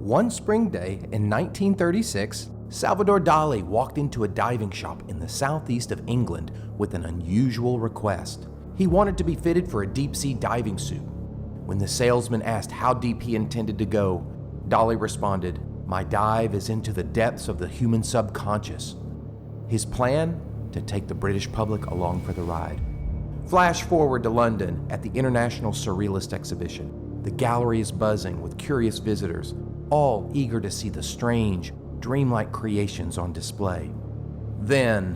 One spring day in 1936, Salvador Dali walked into a diving shop in the southeast of England with an unusual request. He wanted to be fitted for a deep-sea diving suit. When the salesman asked how deep he intended to go, Dali responded, "My dive is into the depths of the human subconscious." His plan? To take the British public along for the ride. Flash forward to London at the International Surrealist exhibition. The gallery is buzzing with curious visitors, all eager to see the strange, dreamlike creations on display. Then,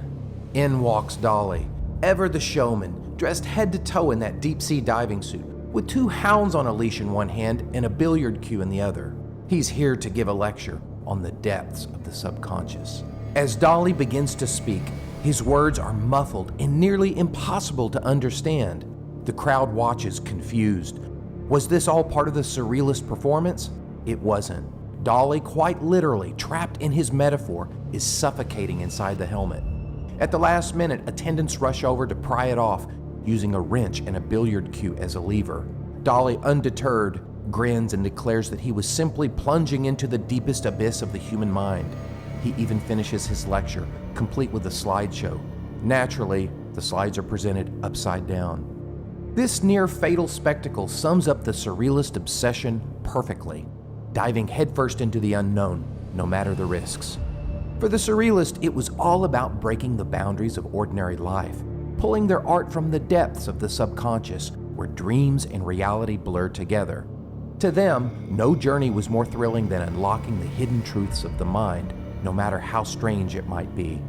in walks Dali, ever the showman, dressed head to toe in that deep-sea diving suit, with two hounds on a leash in one hand and a billiard cue in the other. He's here to give a lecture on the depths of the subconscious. As Dali begins to speak, his words are muffled and nearly impossible to understand. The crowd watches, confused. Was this all part of the Surrealist performance? It wasn't. Dali, quite literally trapped in his metaphor, is suffocating inside the helmet. At the last minute, attendants rush over to pry it off, using a wrench and a billiard cue as a lever. Dali, undeterred, grins and declares that he was simply plunging into the deepest abyss of the human mind. He even finishes his lecture, complete with a slideshow. Naturally, the slides are presented upside down. This near-fatal spectacle sums up the Surrealist obsession perfectly, diving headfirst into the unknown, no matter the risks. For the Surrealist, it was all about breaking the boundaries of ordinary life, pulling their art from the depths of the subconscious, where dreams and reality blur together. To them, no journey was more thrilling than unlocking the hidden truths of the mind, no matter how strange it might be.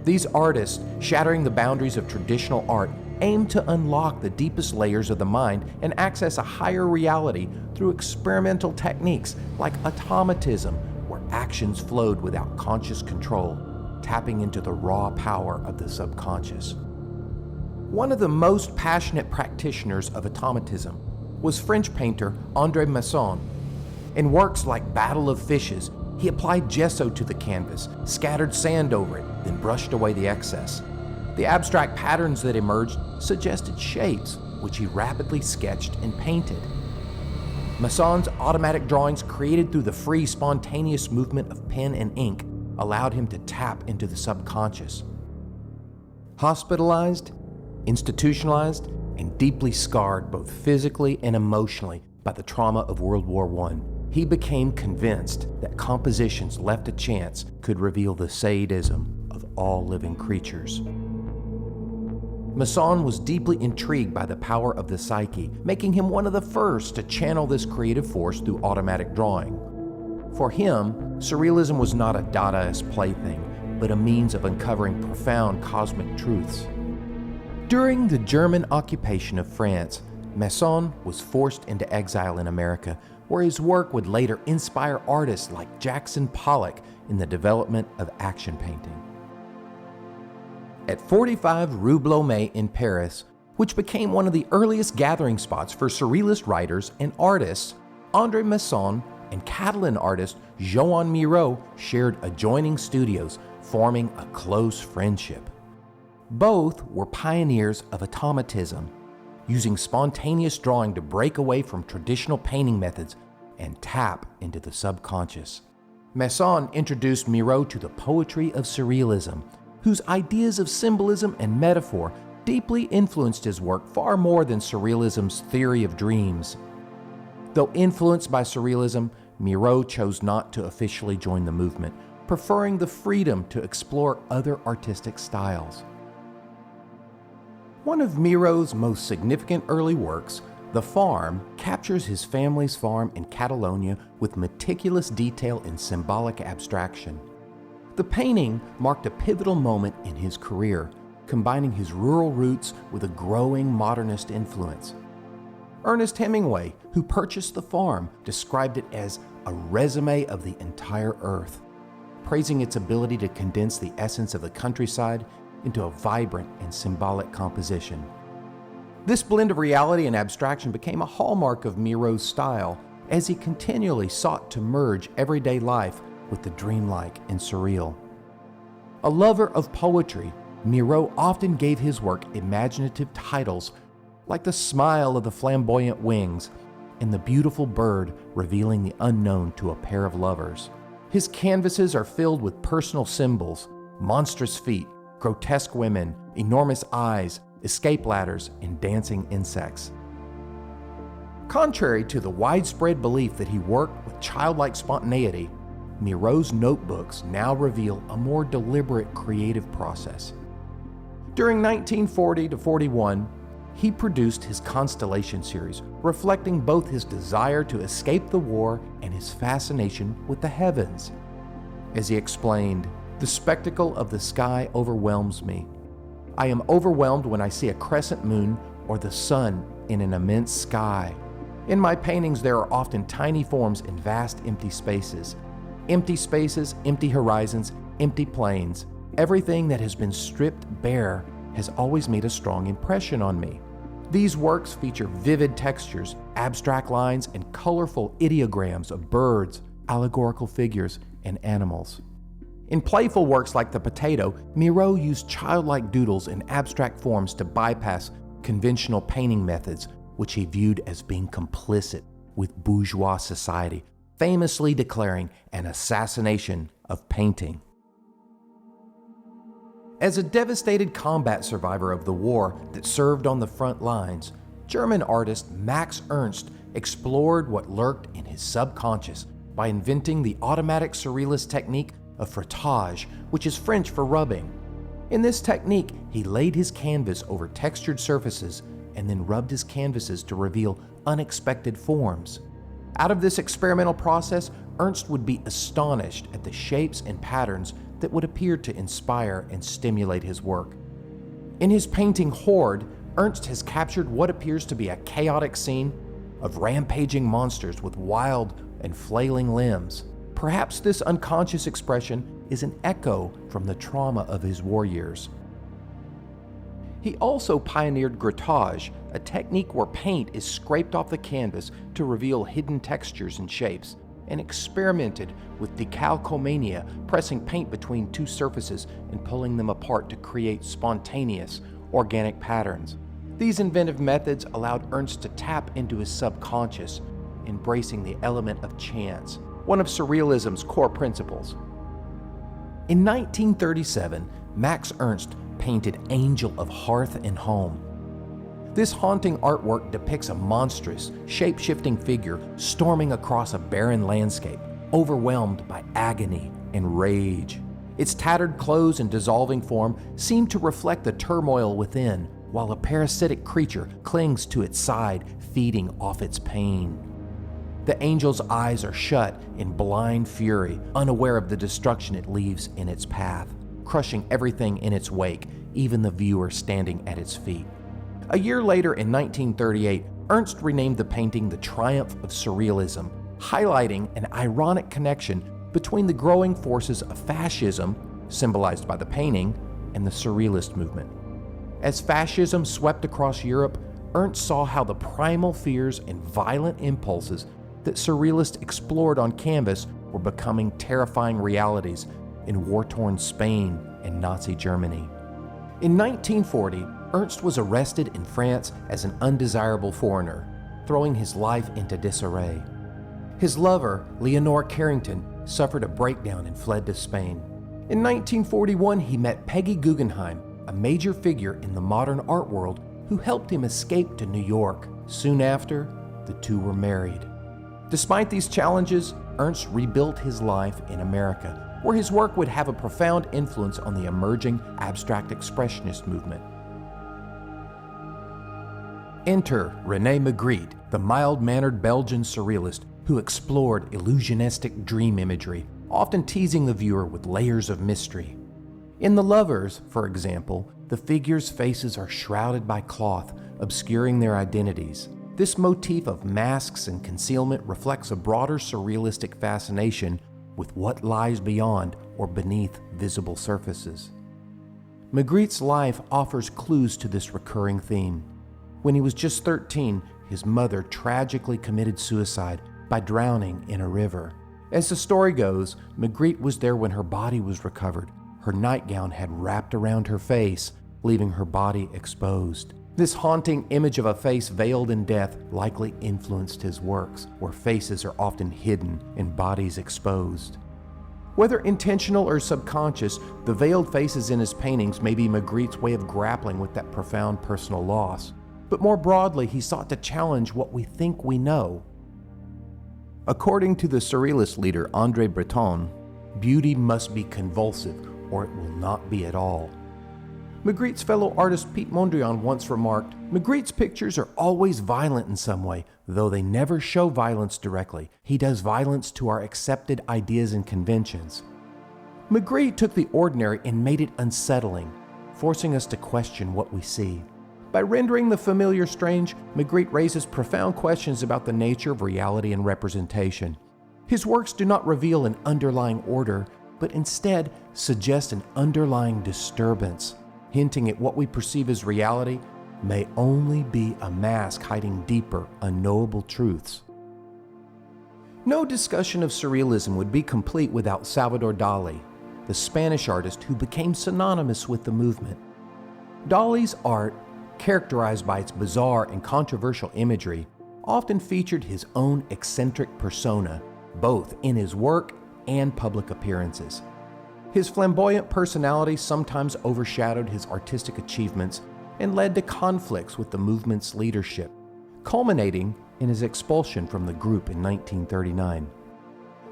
These artists, shattering the boundaries of traditional art, aim to unlock the deepest layers of the mind and access a higher reality through experimental techniques like automatism, where actions flowed without conscious control, tapping into the raw power of the subconscious. One of the most passionate practitioners of automatism was French painter André Masson. In works like Battle of Fishes, he applied gesso to the canvas, scattered sand over it, then brushed away the excess. The abstract patterns that emerged suggested shapes, which he rapidly sketched and painted. Masson's automatic drawings, created through the free, spontaneous movement of pen and ink, allowed him to tap into the subconscious. Hospitalized, institutionalized, and deeply scarred both physically and emotionally by the trauma of World War I, he became convinced that compositions left to chance could reveal the sadism of all living creatures. Masson was deeply intrigued by the power of the psyche, making him one of the first to channel this creative force through automatic drawing. For him, Surrealism was not a Dadaist plaything, but a means of uncovering profound cosmic truths. During the German occupation of France, Masson was forced into exile in America, where his work would later inspire artists like Jackson Pollock in the development of action painting. At 45 Rue Blomet in Paris, which became one of the earliest gathering spots for Surrealist writers and artists, André Masson and Catalan artist Joan Miró shared adjoining studios, forming a close friendship. Both were pioneers of automatism, using spontaneous drawing to break away from traditional painting methods and tap into the subconscious. Masson introduced Miró to the poetry of Surrealism, whose ideas of symbolism and metaphor deeply influenced his work far more than Surrealism's theory of dreams. Though influenced by Surrealism, Miró chose not to officially join the movement, preferring the freedom to explore other artistic styles. One of Miro's most significant early works, The Farm, captures his family's farm in Catalonia with meticulous detail and symbolic abstraction. The painting marked a pivotal moment in his career, combining his rural roots with a growing modernist influence. Ernest Hemingway, who purchased the farm, described it as a resume of the entire earth, praising its ability to condense the essence of the countryside into a vibrant and symbolic composition. This blend of reality and abstraction became a hallmark of Miro's style, as he continually sought to merge everyday life with the dreamlike and surreal. A lover of poetry, Miró often gave his work imaginative titles like The Smile of the Flamboyant Wings and the beautiful bird revealing the unknown to a pair of lovers. His canvases are filled with personal symbols, monstrous feet, grotesque women, enormous eyes, escape ladders, and dancing insects. Contrary to the widespread belief that he worked with childlike spontaneity, Miro's notebooks now reveal a more deliberate creative process. During 1940 to 41, he produced his Constellation series, reflecting both his desire to escape the war and his fascination with the heavens. As he explained, "The spectacle of the sky overwhelms me. I am overwhelmed when I see a crescent moon or the sun in an immense sky. In my paintings, there are often tiny forms in vast empty spaces, empty horizons, empty plains. Everything that has been stripped bare has always made a strong impression on me. These works feature vivid textures, abstract lines, and colorful ideograms of birds, allegorical figures, and animals." In playful works like The Potato, Miro used childlike doodles and abstract forms to bypass conventional painting methods, which he viewed as being complicit with bourgeois society, famously declaring an assassination of painting. As a devastated combat survivor of the war that served on the front lines, German artist Max Ernst explored what lurked in his subconscious by inventing the automatic surrealist technique of frottage, which is French for rubbing. In this technique, he laid his canvas over textured surfaces and then rubbed his canvases to reveal unexpected forms. Out of this experimental process, Ernst would be astonished at the shapes and patterns that would appear to inspire and stimulate his work. In his painting Horde, Ernst has captured what appears to be a chaotic scene of rampaging monsters with wild and flailing limbs. Perhaps this unconscious expression is an echo from the trauma of his war years. He also pioneered grattage, a technique where paint is scraped off the canvas to reveal hidden textures and shapes, and experimented with decalcomania, pressing paint between two surfaces and pulling them apart to create spontaneous, organic patterns. These inventive methods allowed Ernst to tap into his subconscious, embracing the element of chance, one of Surrealism's core principles. In 1937, Max Ernst painted Angel of Hearth and Home. This haunting artwork depicts a monstrous, shape-shifting figure storming across a barren landscape, overwhelmed by agony and rage. Its tattered clothes and dissolving form seem to reflect the turmoil within, while a parasitic creature clings to its side, feeding off its pain. The angel's eyes are shut in blind fury, unaware of the destruction it leaves in its path, crushing everything in its wake, even the viewer standing at its feet. A year later, in 1938, Ernst renamed the painting The Triumph of Surrealism, highlighting an ironic connection between the growing forces of fascism, symbolized by the painting, and the Surrealist movement. As fascism swept across Europe, Ernst saw how the primal fears and violent impulses that Surrealists explored on canvas were becoming terrifying realities in war-torn Spain and Nazi Germany. In 1940, Ernst was arrested in France as an undesirable foreigner, throwing his life into disarray. His lover, Leonore Carrington, suffered a breakdown and fled to Spain. In 1941, he met Peggy Guggenheim, a major figure in the modern art world, who helped him escape to New York. Soon after, the two were married. Despite these challenges, Ernst rebuilt his life in America, where his work would have a profound influence on the emerging abstract expressionist movement. Enter Rene Magritte, the mild-mannered Belgian surrealist who explored illusionistic dream imagery, often teasing the viewer with layers of mystery. In The Lovers, for example, the figures' faces are shrouded by cloth, obscuring their identities. This motif of masks and concealment reflects a broader surrealistic fascination with what lies beyond or beneath visible surfaces. Magritte's life offers clues to this recurring theme. When he was just 13, his mother tragically committed suicide by drowning in a river. As the story goes, Magritte was there when her body was recovered. Her nightgown had wrapped around her face, leaving her body exposed. This haunting image of a face veiled in death likely influenced his works, where faces are often hidden and bodies exposed. Whether intentional or subconscious, the veiled faces in his paintings may be Magritte's way of grappling with that profound personal loss. But more broadly, he sought to challenge what we think we know. According to the Surrealist leader André Breton, beauty must be convulsive or it will not be at all. Magritte's fellow artist Pete Mondrian once remarked, "Magritte's pictures are always violent in some way, though they never show violence directly. He does violence to our accepted ideas and conventions." Magritte took the ordinary and made it unsettling, forcing us to question what we see. By rendering the familiar strange, Magritte raises profound questions about the nature of reality and representation. His works do not reveal an underlying order, but instead suggest an underlying disturbance, hinting at what we perceive as reality may only be a mask hiding deeper, unknowable truths. No discussion of Surrealism would be complete without Salvador Dali, the Spanish artist who became synonymous with the movement. Dali's art, characterized by its bizarre and controversial imagery, often featured his own eccentric persona, both in his work and public appearances. His flamboyant personality sometimes overshadowed his artistic achievements and led to conflicts with the movement's leadership, culminating in his expulsion from the group in 1939.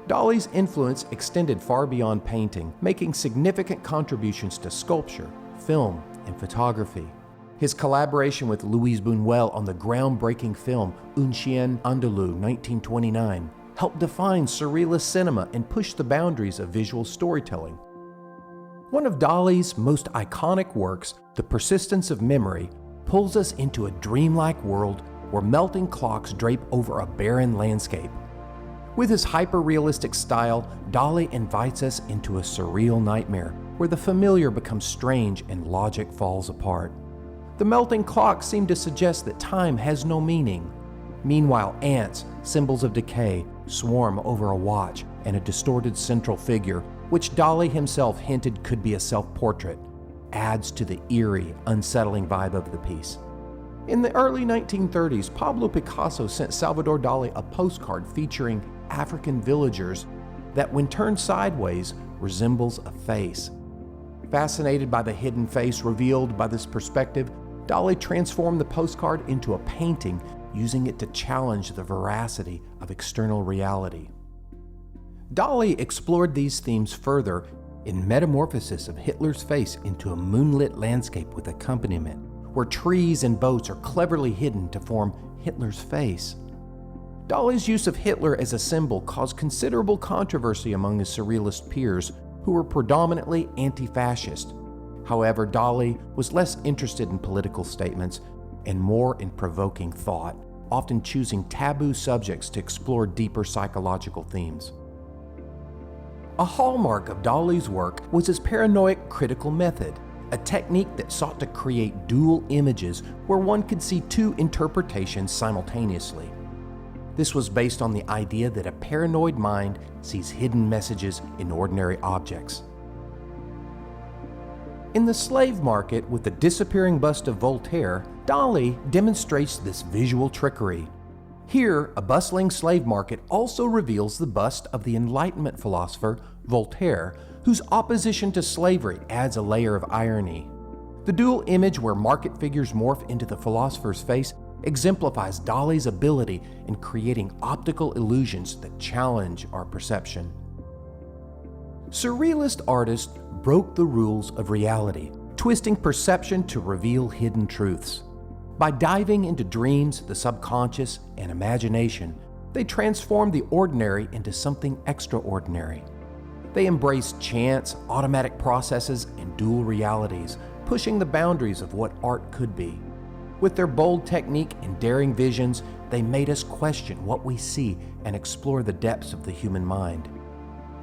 Dali's influence extended far beyond painting, making significant contributions to sculpture, film, and photography. His collaboration with Louise Buñuel on the groundbreaking film Un Chien Andalou, 1929, helped define Surrealist cinema and push the boundaries of visual storytelling. One of Dali's most iconic works, The Persistence of Memory, pulls us into a dreamlike world where melting clocks drape over a barren landscape. With his hyper-realistic style, Dali invites us into a surreal nightmare where the familiar becomes strange and logic falls apart. The melting clocks seem to suggest that time has no meaning. Meanwhile, ants, symbols of decay, swarm over a watch and a distorted central figure, which Dali himself hinted could be a self-portrait, adds to the eerie, unsettling vibe of the piece. In the early 1930s, Pablo Picasso sent Salvador Dali a postcard featuring African villagers that, when turned sideways, resembles a face. Fascinated by the hidden face revealed by this perspective, Dali transformed the postcard into a painting, using it to challenge the veracity of external reality. Dali explored these themes further in Metamorphosis of Hitler's Face into a moonlit landscape with accompaniment, where trees and boats are cleverly hidden to form Hitler's face. Dali's use of Hitler as a symbol caused considerable controversy among his Surrealist peers, who were predominantly anti-fascist. However, Dali was less interested in political statements and more in provoking thought, often choosing taboo subjects to explore deeper psychological themes. A hallmark of Dali's work was his paranoid critical method, a technique that sought to create dual images where one could see two interpretations simultaneously. This was based on the idea that a paranoid mind sees hidden messages in ordinary objects. In The Slave Market, with the disappearing bust of Voltaire, Dali demonstrates this visual trickery. Here, a bustling slave market also reveals the bust of the Enlightenment philosopher Voltaire, whose opposition to slavery adds a layer of irony. The dual image where market figures morph into the philosopher's face exemplifies Dali's ability in creating optical illusions that challenge our perception. Surrealist artists broke the rules of reality, twisting perception to reveal hidden truths. By diving into dreams, the subconscious, and imagination, they transformed the ordinary into something extraordinary. They embraced chance, automatic processes, and dual realities, pushing the boundaries of what art could be. With their bold technique and daring visions, they made us question what we see and explore the depths of the human mind.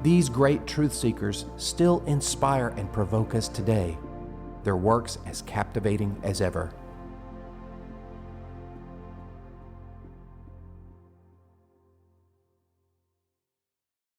These great truth seekers still inspire and provoke us today, their works as captivating as ever.